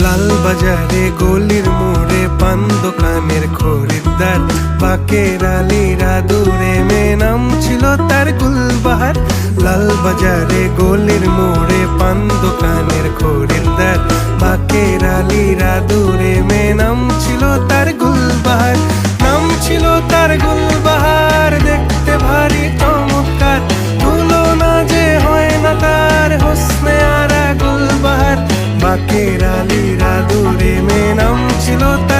লাল বাজারে গলির মোড়ে পান দোকানের খরিদ্দার, বাকের আলীরা দূরে মেয়ে নাম ছিল তার গুলবাহার। লাল বাজারে গলির মোড়ে পান দোকানের খরিদ্দার, বাকের আলীরা দূরে মেয়ে নাম ছিল তার গুলবাহার। নাম ছিল তার গুলবাহার, দেখতে ভারী চমৎকার, তুলনা যে হয় না তার হোসনে আরা গুলবাহার। বাকের আলীরা দূরে মেয়ে নাম ছিল তার